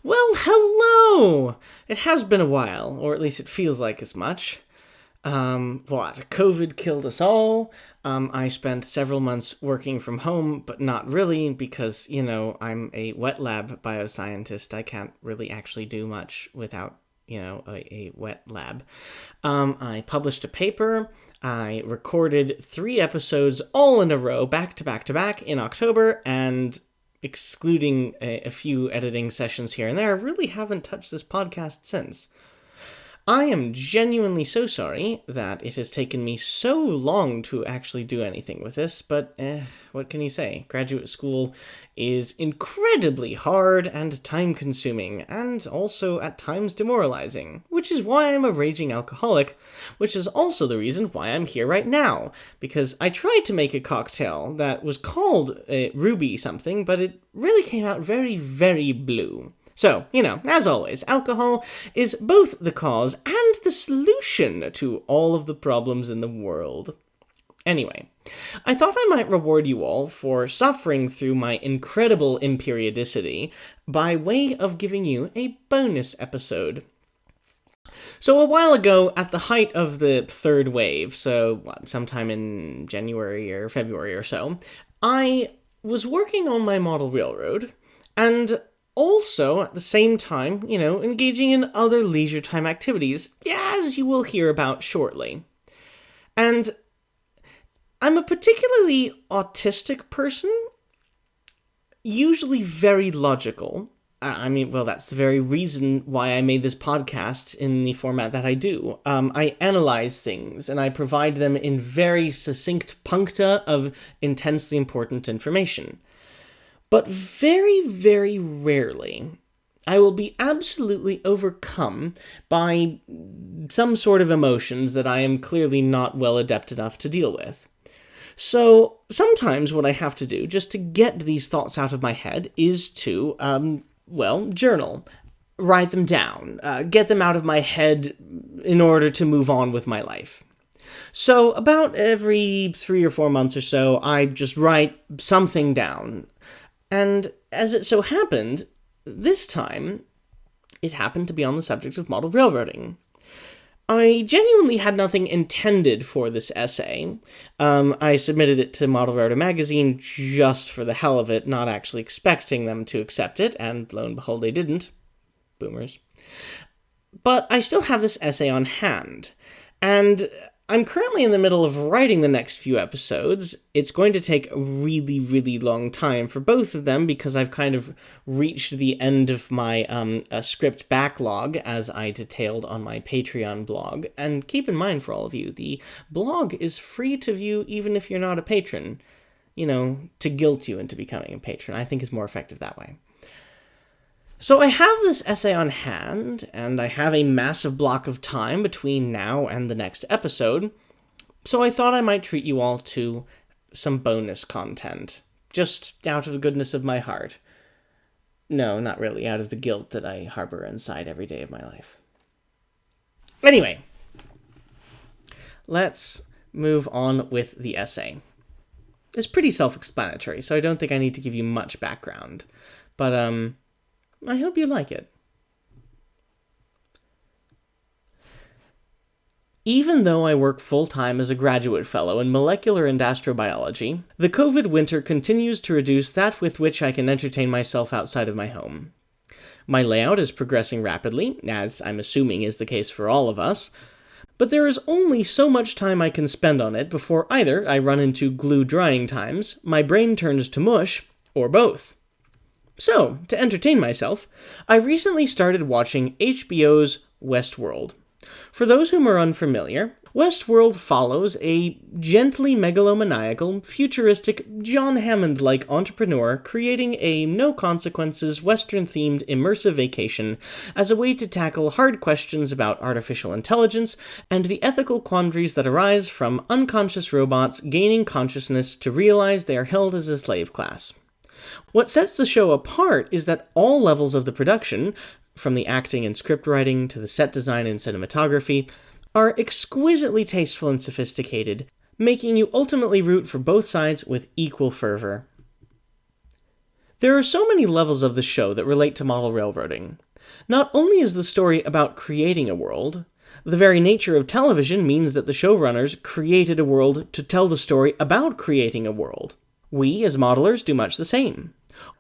Well, hello! It has been a while, or at least it feels like as much. COVID killed us all. I spent several months working from home, but not really because, I'm a wet lab bioscientist. I can't really actually do much without, a wet lab. I published a paper. I recorded 3 episodes all in a row, back to back to back in October, and excluding a few editing sessions here and there, really haven't touched this podcast since. I am genuinely so sorry that it has taken me so long to actually do anything with this, but what can you say? Graduate school is incredibly hard and time-consuming, and also at times demoralizing, which is why I'm a raging alcoholic, which is also the reason why I'm here right now, because I tried to make a cocktail that was called Ruby something, but it really came out very, very blue. So, as always, alcohol is both the cause and the solution to all of the problems in the world. Anyway, I thought I might reward you all for suffering through my incredible imperiodicity by way of giving you a bonus episode. So a while ago, at the height of the 3rd wave, sometime in January or February or so, I was working on my model railroad, and also, at the same time, engaging in other leisure time activities, as you will hear about shortly. And I'm a particularly autistic person, usually very logical. That's the very reason why I made this podcast in the format that I do. I analyze things, and I provide them in very succinct puncta of intensely important information. But very, very rarely, I will be absolutely overcome by some sort of emotions that I am clearly not well adept enough to deal with. So sometimes what I have to do, just to get these thoughts out of my head, is to, journal. Write them down. Get them out of my head in order to move on with my life. So about every 3 or 4 months or so, I just write something down. And as it so happened, this time, it happened to be on the subject of model railroading. I genuinely had nothing intended for this essay. I submitted it to Model Railroad magazine just for the hell of it, not actually expecting them to accept it, and lo and behold, they didn't. Boomers. But I still have this essay on hand, and I'm currently in the middle of writing the next few episodes. It's going to take a really, really long time for both of them because I've kind of reached the end of my script backlog, as I detailed on my Patreon blog. And keep in mind, for all of you, the blog is free to view even if you're not a patron. To guilt you into becoming a patron, I think is more effective that way. So I have this essay on hand, and I have a massive block of time between now and the next episode, so I thought I might treat you all to some bonus content, just out of the goodness of my heart. No, not really, out of the guilt that I harbor inside every day of my life. Anyway, let's move on with the essay. It's pretty self-explanatory, so I don't think I need to give you much background, but, I hope you like it. Even though I work full-time as a graduate fellow in molecular and astrobiology, the COVID winter continues to reduce that with which I can entertain myself outside of my home. My layout is progressing rapidly, as I'm assuming is the case for all of us, but there is only so much time I can spend on it before either I run into glue drying times, my brain turns to mush, or both. So, to entertain myself, I recently started watching HBO's Westworld. For those whom are unfamiliar, Westworld follows a gently megalomaniacal, futuristic, John Hammond-like entrepreneur creating a no-consequences, Western-themed immersive vacation as a way to tackle hard questions about artificial intelligence and the ethical quandaries that arise from unconscious robots gaining consciousness to realize they are held as a slave class. What sets the show apart is that all levels of the production, from the acting and script writing to the set design and cinematography, are exquisitely tasteful and sophisticated, making you ultimately root for both sides with equal fervor. There are so many levels of the show that relate to model railroading. Not only is the story about creating a world, the very nature of television means that the showrunners created a world to tell the story about creating a world. We, as modelers, do much the same.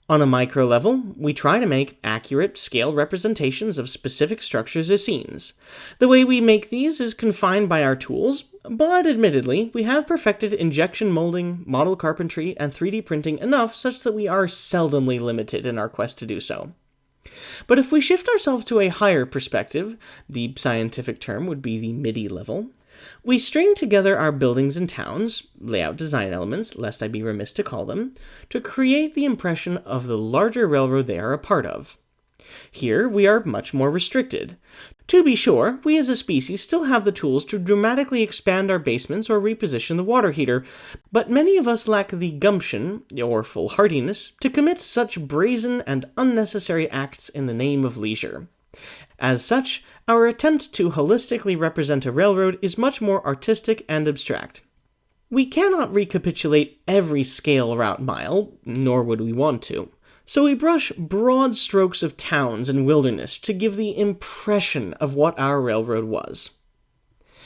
On a micro level, we try to make accurate, scale representations of specific structures or scenes. The way we make these is confined by our tools, but admittedly, we have perfected injection molding, model carpentry, and 3D printing enough such that we are seldomly limited in our quest to do so. But if we shift ourselves to a higher perspective, the scientific term would be the MIDI level, we string together our buildings and towns, layout design elements, lest I be remiss to call them, to create the impression of the larger railroad they are a part of. Here, we are much more restricted. To be sure, we as a species still have the tools to dramatically expand our basements or reposition the water heater, but many of us lack the gumption, or foolhardiness, to commit such brazen and unnecessary acts in the name of leisure. As such, our attempt to holistically represent a railroad is much more artistic and abstract. We cannot recapitulate every scale route mile, nor would we want to. So we brush broad strokes of towns and wilderness to give the impression of what our railroad was.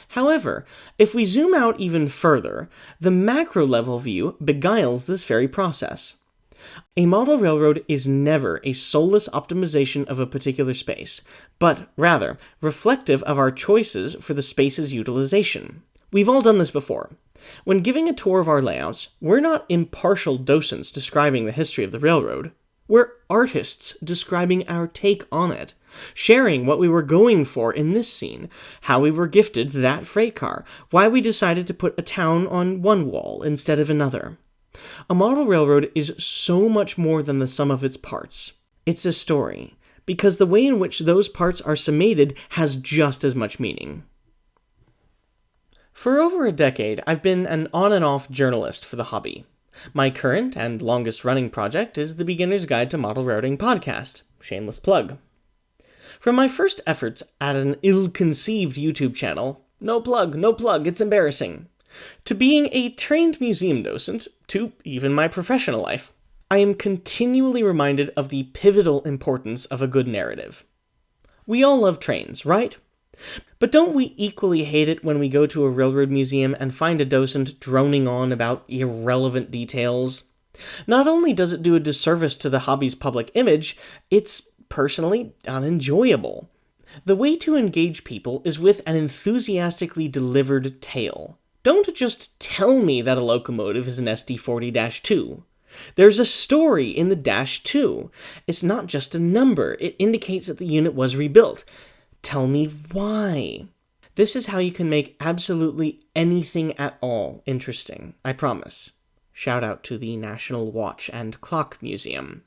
However, if we zoom out even further, the macro-level view beguiles this very process. A model railroad is never a soulless optimization of a particular space, but rather reflective of our choices for the space's utilization. We've all done this before. When giving a tour of our layouts, we're not impartial docents describing the history of the railroad. We're artists describing our take on it, sharing what we were going for in this scene, how we were gifted that freight car, why we decided to put a town on one wall instead of another. A model railroad is so much more than the sum of its parts. It's a story, because the way in which those parts are summated has just as much meaning. For over a decade, I've been an on and off journalist for the hobby. My current and longest running project is the Beginner's Guide to Model Railroading podcast. Shameless plug. From my first efforts at an ill-conceived YouTube channel, no plug, it's embarrassing, to being a trained museum docent, to even my professional life, I am continually reminded of the pivotal importance of a good narrative. We all love trains, right? But don't we equally hate it when we go to a railroad museum and find a docent droning on about irrelevant details? Not only does it do a disservice to the hobby's public image, it's personally unenjoyable. The way to engage people is with an enthusiastically delivered tale. Don't just tell me that a locomotive is an SD40-2. There's a story in the -2. It's not just a number, it indicates that the unit was rebuilt. Tell me why. This is how you can make absolutely anything at all interesting, I promise. Shout out to the National Watch and Clock Museum.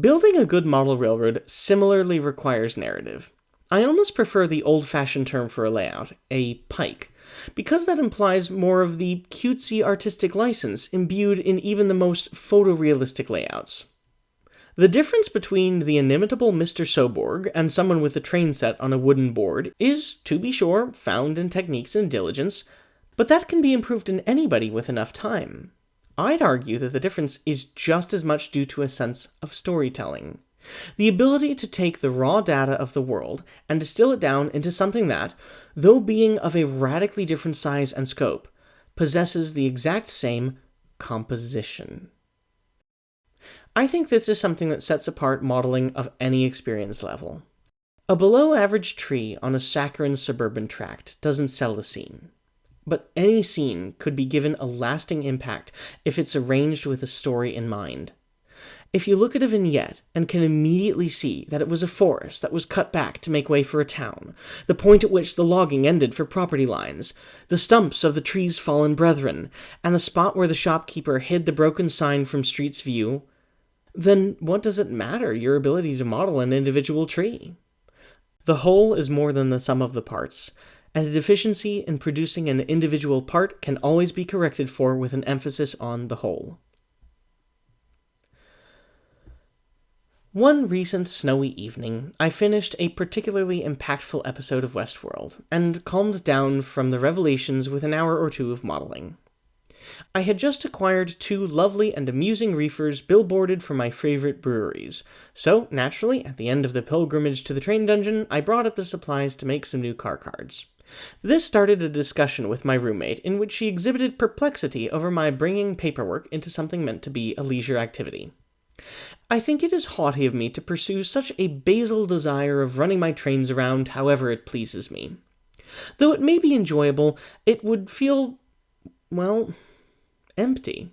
Building a good model railroad similarly requires narrative. I almost prefer the old-fashioned term for a layout, a pike, because that implies more of the cutesy artistic license imbued in even the most photorealistic layouts. The difference between the inimitable Mr. Soborg and someone with a train set on a wooden board is, to be sure, found in techniques and diligence, but that can be improved in anybody with enough time. I'd argue that the difference is just as much due to a sense of storytelling. The ability to take the raw data of the world and distill it down into something that, though being of a radically different size and scope, possesses the exact same composition. I think this is something that sets apart modeling of any experience level. A below-average tree on a saccharine suburban tract doesn't sell a scene. But any scene could be given a lasting impact if it's arranged with a story in mind. If you look at a vignette and can immediately see that it was a forest that was cut back to make way for a town, the point at which the logging ended for property lines, the stumps of the tree's fallen brethren, and the spot where the shopkeeper hid the broken sign from street's view, then what does it matter your ability to model an individual tree? The whole is more than the sum of the parts, and a deficiency in producing an individual part can always be corrected for with an emphasis on the whole. One recent snowy evening, I finished a particularly impactful episode of Westworld, and calmed down from the revelations with an hour or two of modeling. I had just acquired 2 lovely and amusing reefers billboarded for my favorite breweries, so naturally, at the end of the pilgrimage to the train dungeon, I brought up the supplies to make some new car cards. This started a discussion with my roommate in which she exhibited perplexity over my bringing paperwork into something meant to be a leisure activity. I think it is haughty of me to pursue such a basal desire of running my trains around however it pleases me. Though it may be enjoyable, it would feel, well, empty.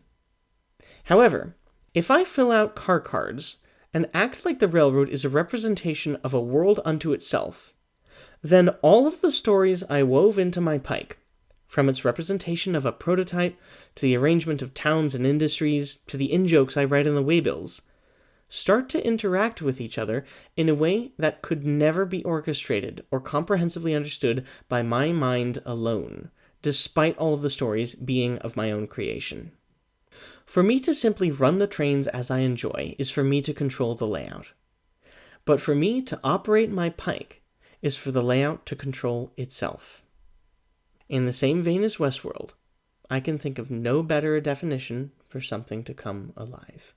However, if I fill out car cards and act like the railroad is a representation of a world unto itself, then all of the stories I wove into my pike, from its representation of a prototype to the arrangement of towns and industries to the in-jokes I write in the waybills, start to interact with each other in a way that could never be orchestrated or comprehensively understood by my mind alone, despite all of the stories being of my own creation. For me to simply run the trains as I enjoy is for me to control the layout. But for me to operate my pike is for the layout to control itself. In the same vein as Westworld, I can think of no better a definition for something to come alive.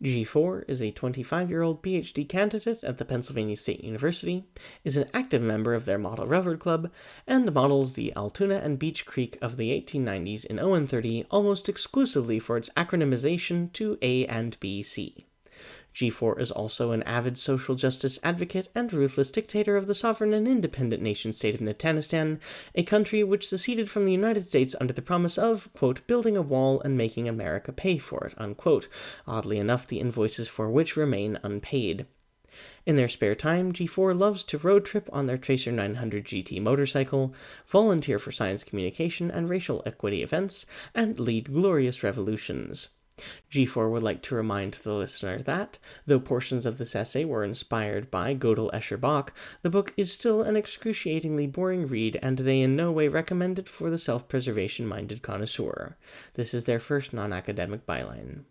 G4 is a 25-year-old PhD candidate at the Pennsylvania State University, is an active member of their Model Railroad Club, and models the Altoona and Beech Creek of the 1890s in ON30 almost exclusively for its acronymization to A and BC. G4 is also an avid social justice advocate and ruthless dictator of the sovereign and independent nation-state of Natanistan, a country which seceded from the United States under the promise of, quote, building a wall and making America pay for it, unquote, oddly enough the invoices for which remain unpaid. In their spare time, G4 loves to road trip on their Tracer 900 GT motorcycle, volunteer for science communication and racial equity events, and lead glorious revolutions. G4 would like to remind the listener that, though portions of this essay were inspired by Gödel Escher Bach, the book is still an excruciatingly boring read, and they in no way recommend it for the self-preservation-minded connoisseur. This is their first non-academic byline.